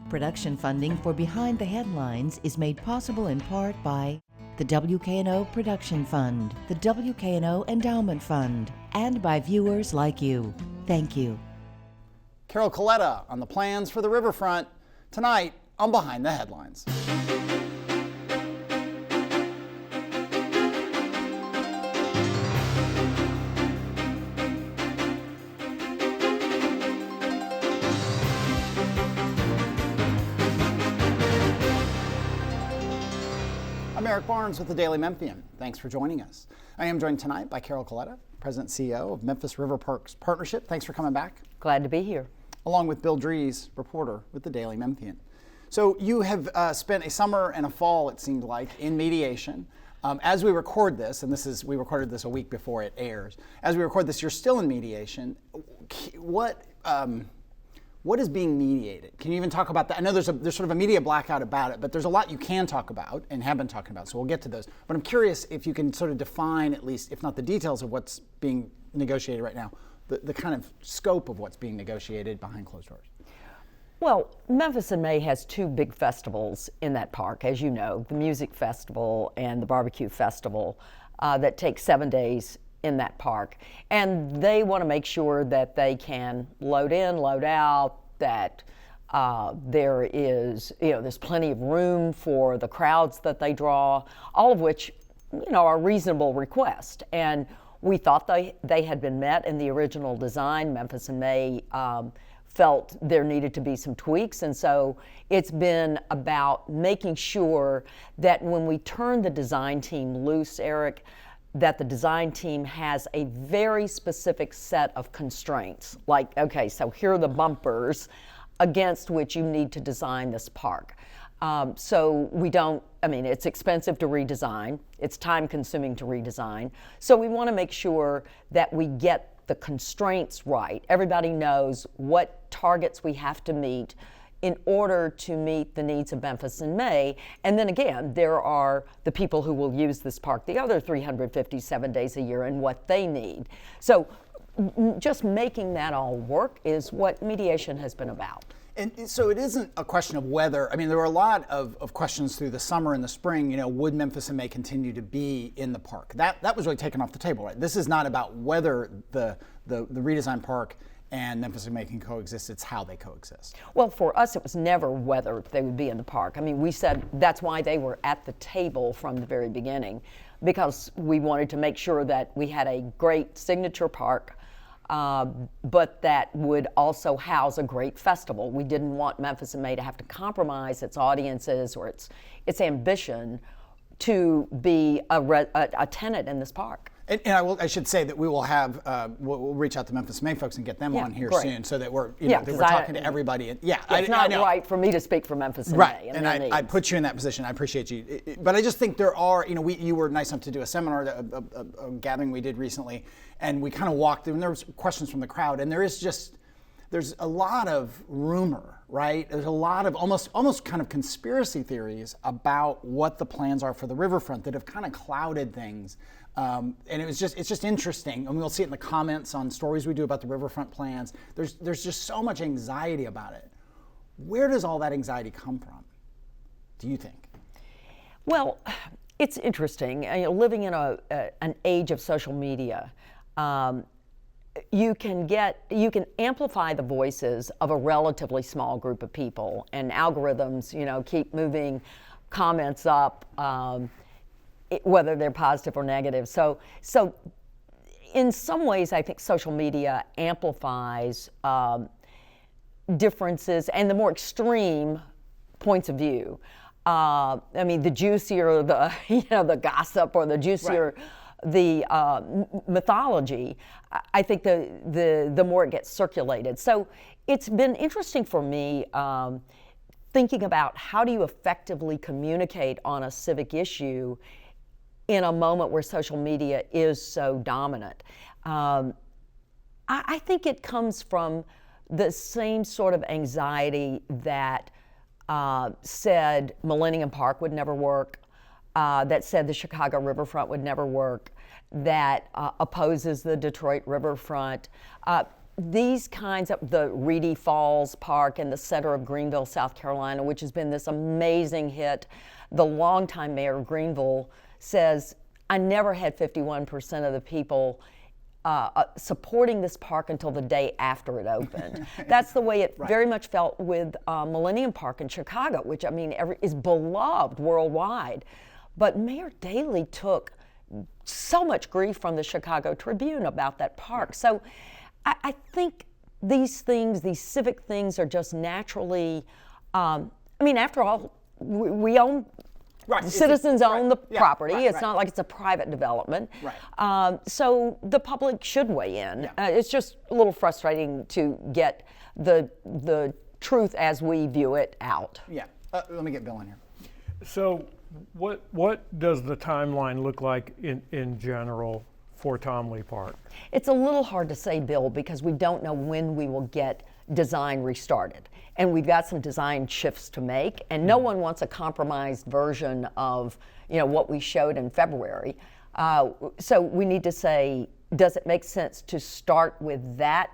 Production funding for Behind the Headlines is made possible in part by the WKNO Production Fund, the WKNO Endowment Fund, and by viewers like you. Thank you. Carol Coletta on the plans for the riverfront tonight on Behind the Headlines. I'm Eric Barnes with the Daily Memphian. Thanks for joining us. I am joined tonight by Carol Coletta, President and CEO of Memphis River Parks Partnership. Thanks for coming back. Glad to be here. Along with Bill Dries, reporter with the Daily Memphian. So you have spent a summer and a fall, it seemed like, in mediation. As we record this, and we recorded this a week before it airs. As we record this, you're still in mediation. What is being mediated? Can you even talk about that? I know there's sort of a media blackout about it, but there's a lot you can talk about and have been talking about, so we'll get to those. But I'm curious if you can sort of define, at least, if not the details of what's being negotiated right now, the kind of scope of what's being negotiated behind closed doors. Well, Memphis in May has two big festivals in that park, as you know, the Music Festival and the Barbecue Festival that take 7 days in that park. And they want to make sure that they can load in, load out, that there is, there's plenty of room for the crowds that they draw, all of which, are reasonable requests. And we thought they had been met in the original design. Memphis in May felt there needed to be some tweaks, and so it's been about making sure that when we turn the design team loose, Eric, that the design team has a very specific set of constraints. Like, okay, so here are the bumpers against which you need to design this park. So we don't, it's expensive to redesign, it's time consuming to redesign. So we want to make sure that we get the constraints right. Everybody knows what targets we have to meet in order to meet the needs of Memphis in May. And then again, there are the people who will use this park the other 357 days a year and what they need. So just making that all work is what mediation has been about. And so it isn't a question of whether, there were a lot of questions through the summer and the spring, would Memphis in May continue to be in the park? That was really taken off the table, right? This is not about whether the redesigned park and Memphis in May can coexist, it's how they coexist. Well, for us, it was never whether they would be in the park. We said that's why they were at the table from the very beginning, because we wanted to make sure that we had a great signature park, but that would also house a great festival. We didn't want Memphis in May to have to compromise its audiences or its ambition to be a tenant in this park. And I should say that we will have we'll reach out to Memphis May folks and get them on here soon, so that we're that we're talking to everybody. It's not right for me to speak for Memphis May. Right, and I put you in that position. I appreciate you, but I just think there are you were nice enough to do a seminar, a gathering we did recently, and we kind of walked through, and there was questions from the crowd, and there's a lot of rumor, right? There's a lot of almost kind of conspiracy theories about what the plans are for the riverfront that have kind of clouded things. And it's just interesting, and we'll see it in the comments on stories we do about the riverfront plans. There's just so much anxiety about it. Where does all that anxiety come from, do you think? Well, it's interesting. Living in an age of social media, you can amplify the voices of a relatively small group of people, and algorithms, keep moving comments up, whether they're positive or negative. So in some ways, I think social media amplifies differences and the more extreme points of view. The juicier the gossip, or the juicier the mythology, I think the more it gets circulated. So it's been interesting for me thinking about how do you effectively communicate on a civic issue in a moment where social media is so dominant. I think it comes from the same sort of anxiety that said Millennium Park would never work, that said the Chicago riverfront would never work, that opposes the Detroit riverfront. these kinds of, the Reedy Falls Park in the center of Greenville, South Carolina, which has been this amazing hit, the longtime mayor of Greenville says, I never had 51% of the people supporting this park until the day after it opened. That's the way it very much felt with Millennium Park in Chicago, which I mean is beloved worldwide. But Mayor Daley took so much grief from the Chicago Tribune about that park. So I think these things, these civic things, are just naturally, I mean, after all, we own, citizens own the property. It's not like it's a private development. So the public should weigh in. It's just a little frustrating to get the truth as we view it out. Let me get Bill in here. So what does the timeline look like in general for Tomley Park? It's a little hard to say, Bill, because we don't know when we will get design restarted. And we've got some design shifts to make, and no one wants a compromised version of what we showed in February. So we need to say, does it make sense to start with that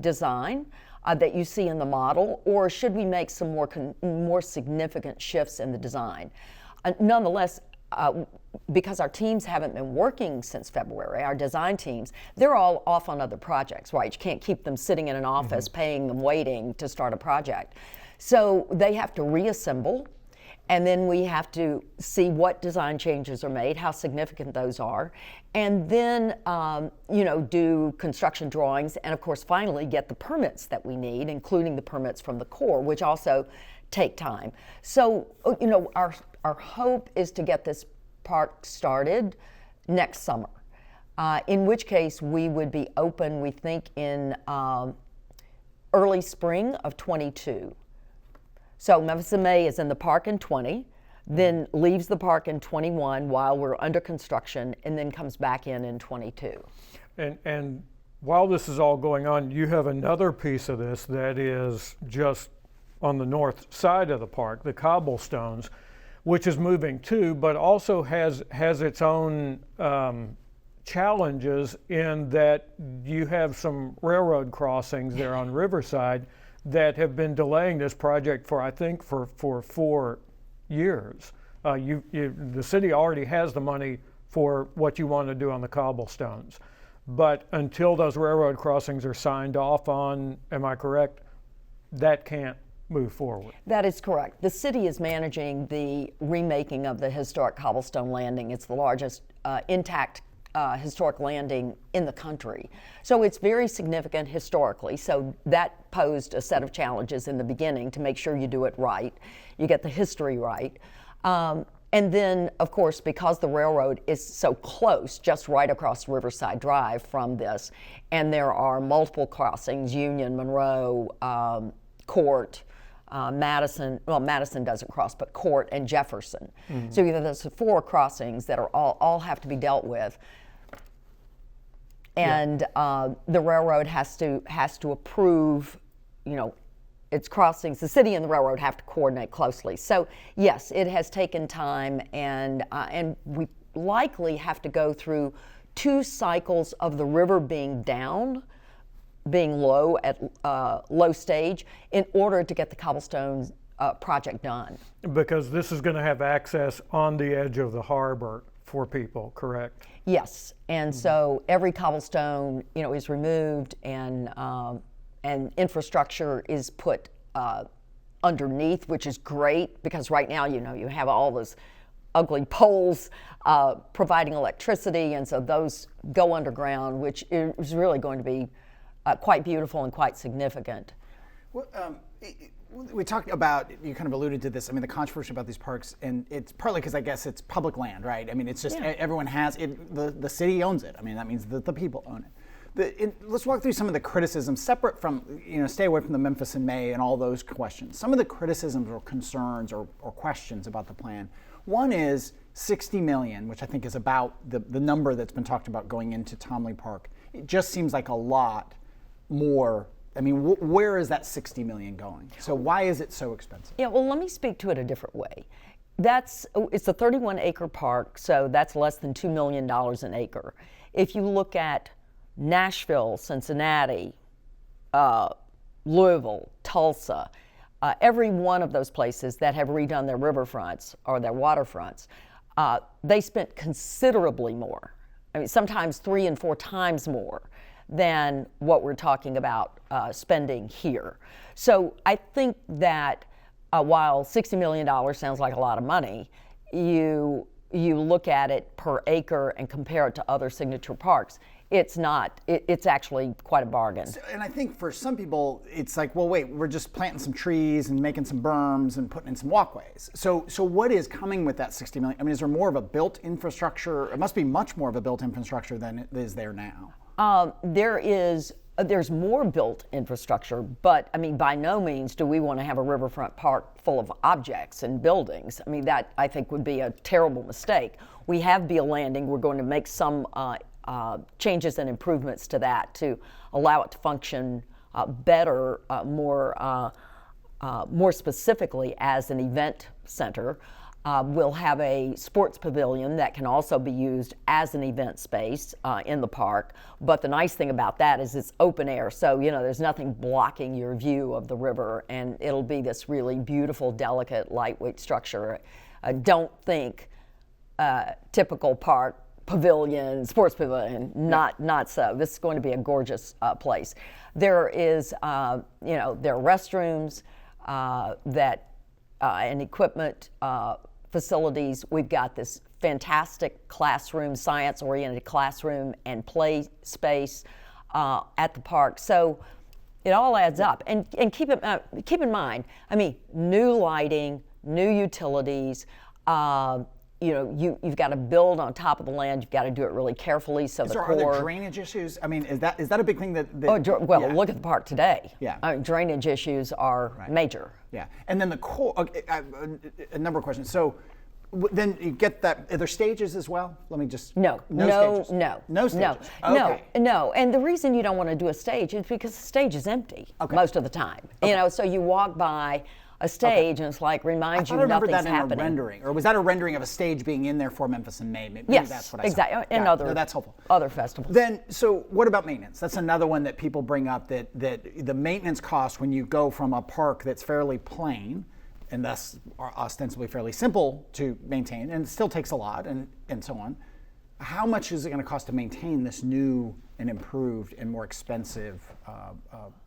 design that you see in the model, or should we make some more significant shifts in the design? Nonetheless, because our teams haven't been working since February, our design teams, they're all off on other projects, right? You can't keep them sitting in an office, paying them waiting to start a project. So they have to reassemble, and then we have to see what design changes are made, how significant those are, and then do construction drawings, and of course finally get the permits that we need, including the permits from the Corps, which also take time. So our hope is to get this park started next summer, in which case we would be open, we think, in early spring of 22. So Memphis in May is in the park in 20, then leaves the park in 21 while we're under construction, and then comes back in 22. And while this is all going on, you have another piece of this that is just on the north side of the park, the cobblestones, which is moving too, but also has its own challenges in that you have some railroad crossings there on Riverside that have been delaying this project for, I think, for 4 years. The city already has the money for what you want to do on the cobblestones, but until those railroad crossings are signed off on, am I correct, that can't move forward. That is correct. The city is managing the remaking of the historic cobblestone landing. It's the largest intact historic landing in the country. So it's very significant historically. So that posed a set of challenges in the beginning to make sure you do it right, you get the history right. And then, of course, because the railroad is so close, just right across Riverside Drive from this, and there are multiple crossings, Union, Monroe, Court, Madison doesn't cross, but Court and Jefferson. So there's 4 crossings that are all have to be dealt with. And the railroad has to approve, its crossings. The city and the railroad have to coordinate closely. So yes, it has taken time, and we likely have to go through 2 cycles of the river being down, being low at low stage, in order to get the cobblestone project done. Because this is going to have access on the edge of the harbor for people, correct? Yes, and so every cobblestone, is removed, and infrastructure is put underneath, which is great, because right now, you have all those ugly poles providing electricity, and so those go underground, which is really going to be quite beautiful and quite significant. Well, we talked about, you kind of alluded to this, the controversy about these parks, and it's partly because I guess it's public land, right? It's just everyone has it, the city owns it. That means that the people own it. Let's walk through some of the criticisms, separate from, stay away from the Memphis in May and all those questions. Some of the criticisms or concerns or questions about the plan. One is $60 million, which I think is about the number that's been talked about going into Tomley Park. It just seems like a lot more. Where is that $60 million going? So why is it so expensive? Yeah, well, let me speak to it a different way. It's a 31-acre park, so that's less than $2 million an acre. If you look at Nashville, Cincinnati, Louisville, Tulsa, every one of those places that have redone their riverfronts or their waterfronts, they spent considerably more. I mean, sometimes 3 and 4 times more than what we're talking about spending here. So I think that while $60 million sounds like a lot of money, you look at it per acre and compare it to other signature parks, it's not. It's actually quite a bargain. And I think for some people, it's like, well, wait, we're just planting some trees and making some berms and putting in some walkways. So what is coming with that $60 million? I mean, is there more of a built infrastructure? It must be much more of a built infrastructure than it is there now. There's more built infrastructure, but I mean, by no means do we want to have a riverfront park full of objects and buildings. I mean, that I think would be a terrible mistake. We have Beale Landing. We're going to make some changes and improvements to that to allow it to function better, more specifically as an event center. We'll have a sports pavilion that can also be used as an event space in the park. But the nice thing about that is it's open air, so there's nothing blocking your view of the river, and it'll be this really beautiful, delicate, lightweight structure. Don't think typical park pavilion, sports pavilion, not so. This is going to be a gorgeous place. There is, there are restrooms and equipment facilities. We've got this fantastic classroom, science-oriented classroom and play space at the park. So it all adds up. And keep in mind, I mean, new lighting, new utilities. You've got to build on top of the land. You've got to do it really carefully. So Are there drainage issues? I mean, is that a big thing that look at the park today. Yeah. Drainage issues are major. Yeah. And then the core, a number of questions. So then you get that, are there stages as well? Let me just. No stages. No stages. Okay. No. And the reason you don't want to do a stage is because the stage is empty most of the time. Okay. So you walk by a stage and it's like reminds you nothing's happening. I remember that in a rendering, or was that a rendering of a stage being in there for Memphis in May? Maybe yes, that's what I exactly. saw. And that's helpful. Other festivals. Then, so what about maintenance? That's another one that people bring up, that the maintenance cost when you go from a park that's fairly plain and thus are ostensibly fairly simple to maintain, and it still takes a lot, and so on. How much is it going to cost to maintain this new and improved and more expensive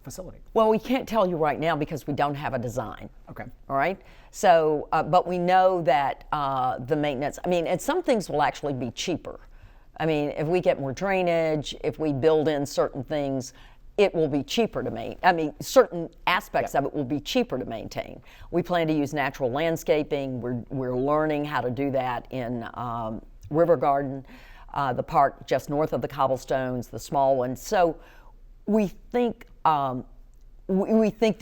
facility? Well, we can't tell you right now because we don't have a design. Okay. All right. So, but we know that the maintenance, and some things will actually be cheaper. I mean, if we get more drainage, if we build in certain things, it will be cheaper to maintain. Certain aspects of it will be cheaper to maintain. We plan to use natural landscaping. We're learning how to do that in River Garden, the park just north of the cobblestones, the small one. So we think there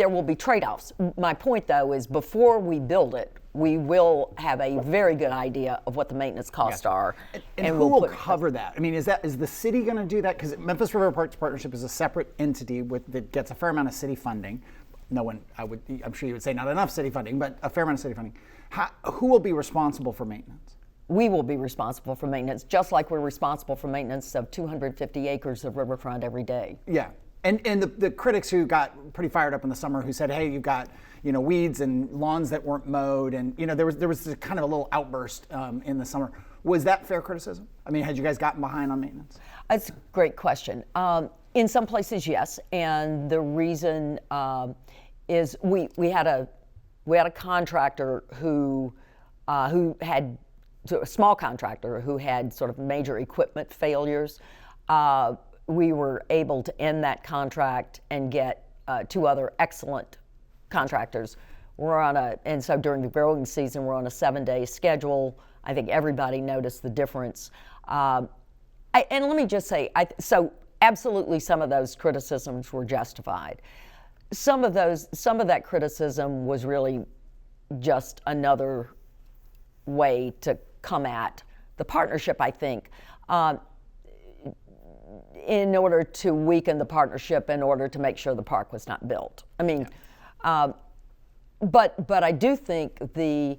will be trade-offs. My point, though, is before we build it, we will have a very good idea of what the maintenance costs are. And who will cover that? I mean, is the city going to do that? Because Memphis River Parks Partnership is a separate entity that gets a fair amount of city funding. I'm sure you would say not enough city funding, but a fair amount of city funding. Who will be responsible for maintenance? We will be responsible for maintenance, just like we're responsible for maintenance of 250 acres of riverfront every day. Yeah. And the critics who got pretty fired up in the summer, who said, hey, you've got weeds and lawns that weren't mowed, and there was kind of a little outburst in the summer. Was that fair criticism? I mean, had you guys gotten behind on maintenance? That's a great question. In some places, yes, and the reason is we had a contractor who had a small contractor who had sort of major equipment failures. We were able to end that contract and get 2 other excellent contractors. And so during the growing season, we're on a 7-day schedule. I think everybody noticed the difference. And let me just say, so absolutely some of those criticisms were justified. Some of that criticism was really just another way to come at the partnership, I think, in order to weaken the partnership, in order to make sure the park was not built. But I do think the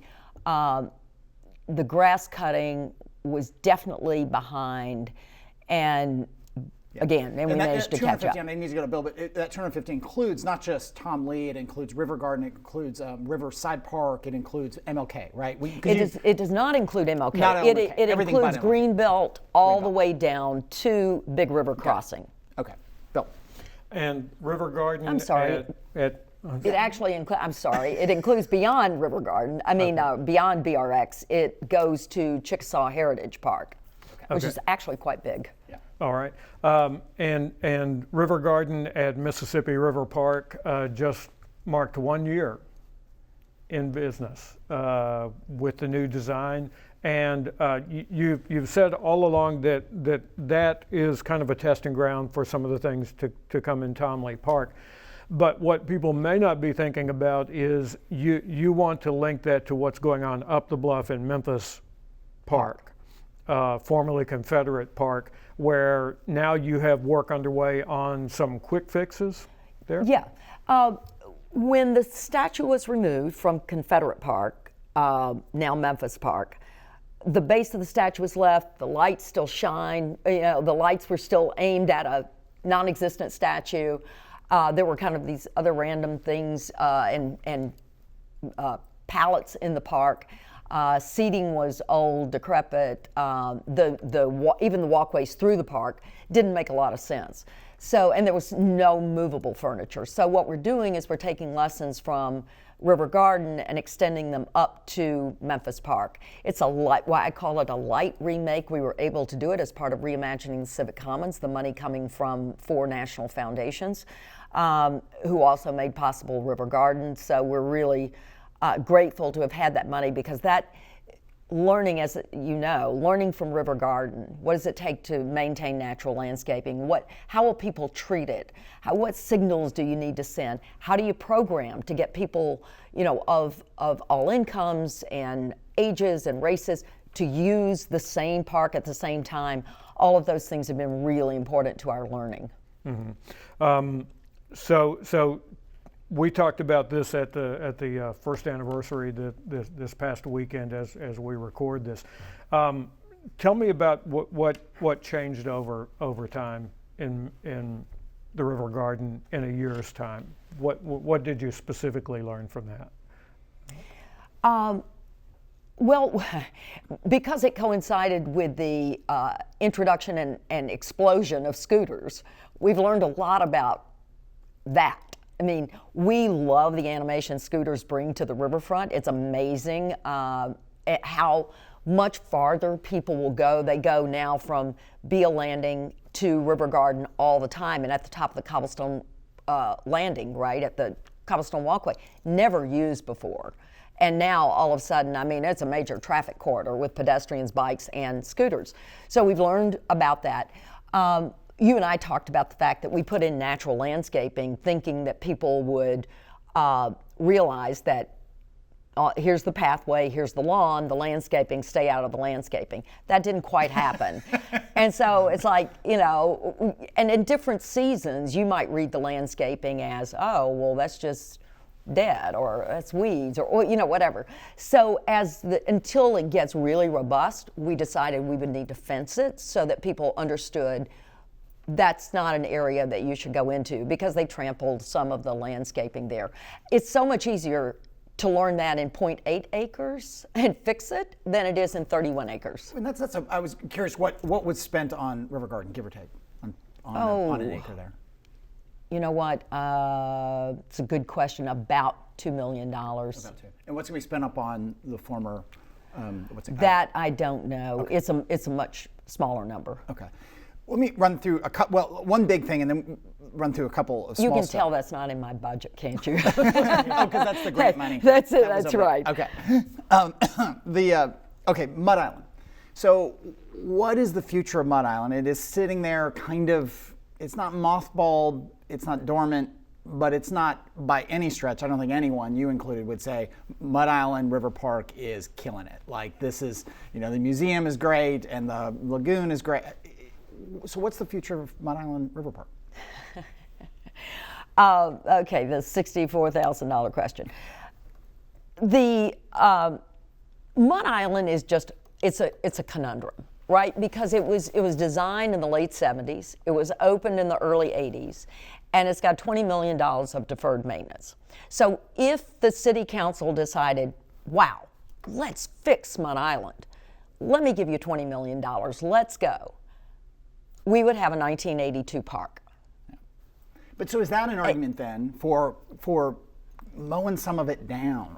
grass cutting was definitely behind, and again, and we managed to catch up. I need to go to Bill, but that 250 includes not just Tom Lee, it includes River Garden, it includes Riverside Park, it includes MLK, right? It does not include MLK. Not MLK. It Everything includes but MLK. Greenbelt all the way down to Big River Crossing. Okay, Bill. And River Garden. I'm sorry. It actually includes, I'm sorry, it includes beyond River Garden, beyond BRX, it goes to Chickasaw Heritage Park, which is actually quite big. Yeah. All right. And River Garden at Mississippi River Park just marked 1 year in business with the new design. And you've said all along that is kind of a testing ground for some of the things to come in Tom Lee Park. But what people may not be thinking about is you want to link that to what's going on up the bluff in Memphis Park, formerly Confederate Park, where now you have work underway on some quick fixes there? Yeah. When the statue was removed from Confederate Park, now Memphis Park, the base of the statue was left, the lights still shine, the lights were still aimed at a non-existent statue. There were kind of these other random things and pallets in the park. Seating was old, decrepit. Even the walkways through the park didn't make a lot of sense. So, and there was no movable furniture. So what we're doing is we're taking lessons from River Garden and extending them up to Memphis Park. It's why I call it a light remake. We were able to do it as part of Reimagining the Civic Commons, the money coming from 4 national foundations, who also made possible River Garden. So we're really grateful to have had that money, because that learning, as you know, learning from River Garden, what does it take to maintain natural landscaping? How will people treat it? What signals do you need to send? How do you program to get people, of all incomes and ages and races to use the same park at the same time? All of those things have been really important to our learning. Mm-hmm. So we talked about this at the first anniversary this past weekend as we record this. Tell me about what changed over time in the River Garden in a year's time. What did you specifically learn from that? Well, because it coincided with the introduction and explosion of scooters, we've learned a lot about that. I mean, we love the animation scooters bring to the riverfront. It's amazing at how much farther people will go. They go now from Beale Landing to River Garden all the time, and at the top of the cobblestone landing, right, at the cobblestone walkway, never used before. And now, all of a sudden, I mean, it's a major traffic corridor with pedestrians, bikes, and scooters. So we've learned about that. You and I talked about the fact that we put in natural landscaping thinking that people would realize that here's the pathway, here's the lawn, the landscaping, stay out of the landscaping. That didn't quite happen. And so it's like, and in different seasons, you might read the landscaping as, oh, well, that's just dead, or that's weeds, or whatever. So until it gets really robust, we decided we would need to fence it so that people understood that's not an area that you should go into, because they trampled some of the landscaping there. It's so much easier to learn that in 0.8 acres and fix it than it is in 31 acres. And I was curious what was spent on River Garden, give or take, on an acre there. You know what? It's a good question. About $2 million. About 2. And what's going to be spent up on the former? That I don't know. Okay. It's a much smaller number. Okay. Let me run through one big thing, and then run through a couple of small You can stuff. tell that's not in my budget, can't you? Oh, because that's the grant money. That's it. That's right. Okay. Mud Island. So, what is the future of Mud Island? It is sitting there, kind of. It's not mothballed. It's not dormant, but it's not by any stretch. I don't think anyone, you included, would say Mud Island River Park is killing it. Like, this is, the museum is great and the lagoon is great. So what's the future of Mud Island River Park? Okay, the $64,000 question. The Mud Island is just, it's a conundrum. right? Because it was designed in the late 70s, it was opened in the early 80s, and it's got $20 million of deferred maintenance. So if the city council decided, wow, let's fix Mud Island, let me give you $20 million, let's go, we would have a 1982 park. But so is that an argument then for mowing some of it down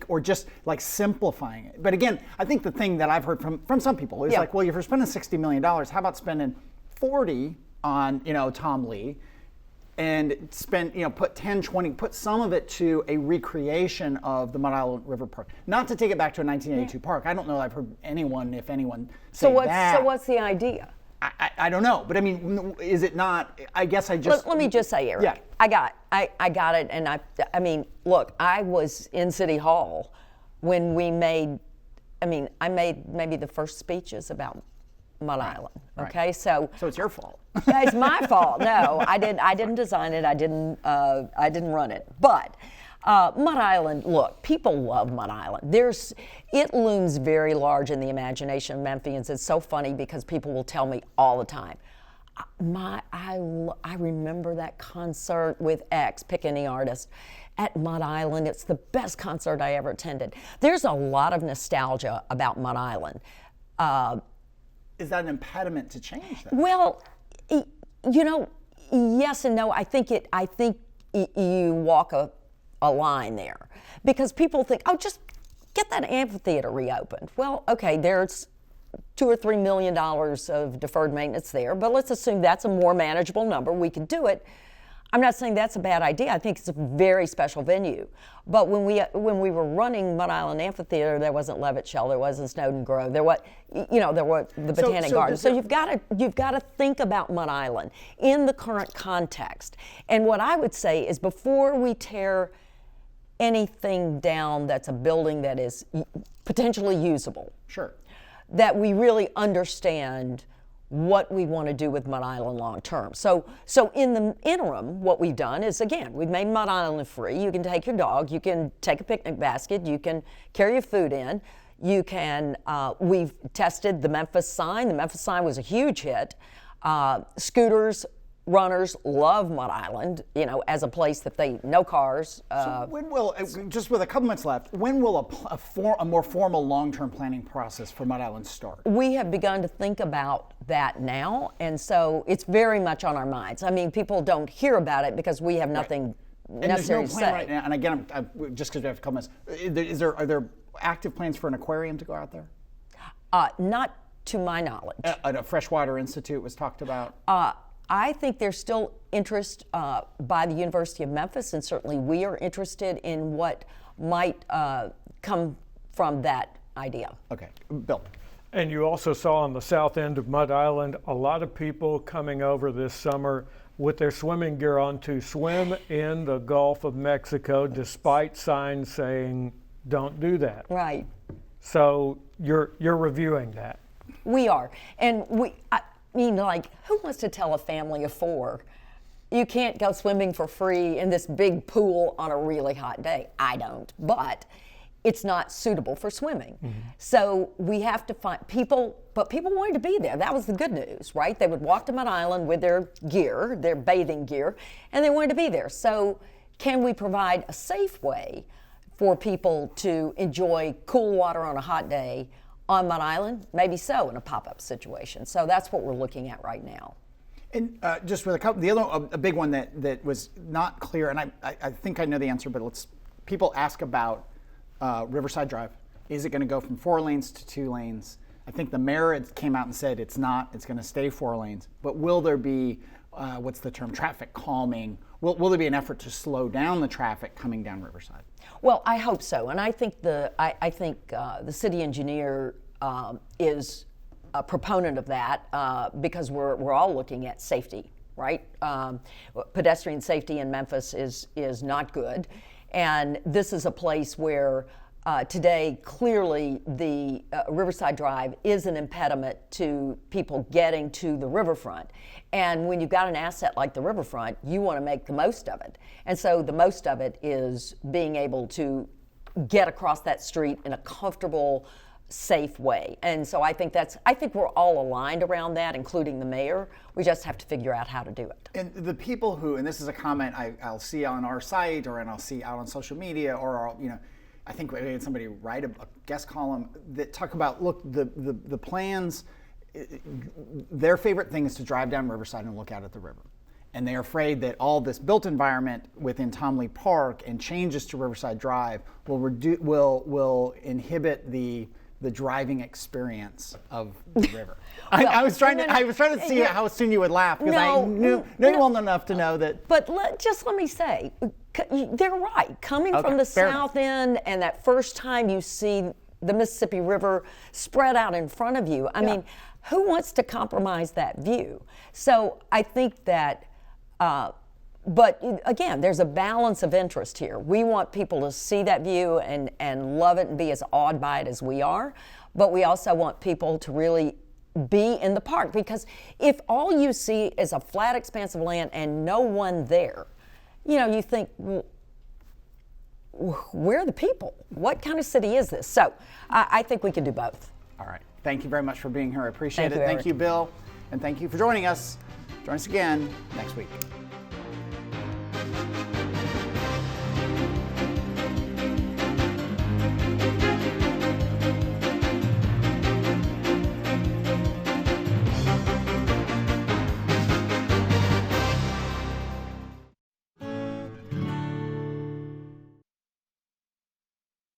or just like simplifying it? But again, I think the thing that I've heard from some people is like, well, if you're spending $60 million, how about spending 40 on, Tom Lee, and spend, put 10, 20, put some of it to a recreation of the Mud Island River Park. Not to take it back to a 1982 park. I don't know I've heard anyone, if anyone, say that. So what's the idea? I don't know, but I mean, is it not? I guess I just. Let me just say, Eric. Yeah. I got it, and I mean, look, I was in City Hall when we made. I made maybe the first speeches about Mud Island. Okay, right. so it's your fault. It's my fault. No, I didn't design it. I didn't run it. But Mud Island, look, people love Mud Island. It looms very large in the imagination of Memphians. It's so funny because people will tell me all the time, I remember that concert with X, pick any artist, at Mud Island. It's the best concert I ever attended. There's a lot of nostalgia about Mud Island. Is that an impediment to change that? Well, yes and no. I think you walk a line there because people think, oh, just get that amphitheater reopened. Well, okay, there's $2 or $3 million of deferred maintenance there, but let's assume that's a more manageable number. We could do it. I'm not saying that's a bad idea. I think it's a very special venue. But when we were running Mud Island Amphitheater, there wasn't Levitt Shell, there wasn't Snowden Grove, there was the Botanic Garden. So you've got to think about Mud Island in the current context. And what I would say is before we tear anything down that's a building that is potentially usable, sure, that we really understand what we want to do with Mud Island long term. So in the interim, what we've done is, again, we've made Mud Island free. You can take your dog, you can take a picnic basket, you can carry your food in, you can, we've tested the Memphis sign. The Memphis sign was a huge hit. Scooters, runners love Mud Island, as a place that no cars. So when will, just with a couple minutes left, when will a more formal long-term planning process for Mud Island start? We have begun to think about that now, and so it's very much on our minds. I mean, people don't hear about it because we have nothing necessary to say. And there's no plan right now, and again, just because we have a couple minutes, are there active plans for an aquarium to go out there? Not to my knowledge. A freshwater institute was talked about? I think there's still interest by the University of Memphis, and certainly we are interested in what might come from that idea. Okay, Bill. And you also saw on the south end of Mud Island a lot of people coming over this summer with their swimming gear on to swim in the Gulf of Mexico, despite signs saying don't do that. Right. So you're reviewing that. We are, and who wants to tell a family of 4 you can't go swimming for free in this big pool on a really hot day? I don't, but it's not suitable for swimming. Mm-hmm. So we have to find people, but people wanted to be there. That was the good news, right? They would walk to Mud Island with their gear, their bathing gear, and they wanted to be there. So can we provide a safe way for people to enjoy cool water on a hot day on Mud Island? Maybe so, in a pop-up situation. So that's what we're looking at right now. And just with a big one that was not clear, and I think I know the answer, but people ask about Riverside Drive. Is it going to go from 4 lanes to 2 lanes? I think the mayor came out and said it's not. It's going to stay 4 lanes. But will there be, what's the term, traffic calming? Will there be an effort to slow down the traffic coming down Riverside? Well, I hope so, and I think the city engineer is a proponent of that because we're all looking at safety, right? Pedestrian safety in Memphis is not good, and this is a place where today clearly the Riverside Drive is an impediment to people getting to the riverfront. And when you've got an asset like the riverfront, you want to make the most of it. And so the most of it is being able to get across that street in a comfortable, safe way. And so I think we're all aligned around that, including the mayor. We just have to figure out how to do it. And the people who, and this is a comment I'll see on our site and I'll see out on social media, or I think we had somebody write a guest column that talk about, look, the plans, their favorite thing is to drive down Riverside and look out at the river. And they're afraid that all this built environment within Tom Lee Park and changes to Riverside Drive will inhibit the driving experience of the river. I was trying to see how soon you would laugh, because I knew you well enough to know that. But let me say, they're right. Coming from the south end, and that first time you see the Mississippi River spread out in front of you, I mean, who wants to compromise that view? So I think that, but again, there's a balance of interest here. We want people to see that view and love it and be as awed by it as we are, but we also want people to really be in the park, because if all you see is a flat expanse of land and no one there, you think, well, where are the people? What kind of city is this? So I think we can do both. All right. Thank you very much for being here. I appreciate it. Thank you, Thank you, Bill. And thank you for joining us. Join us again next week.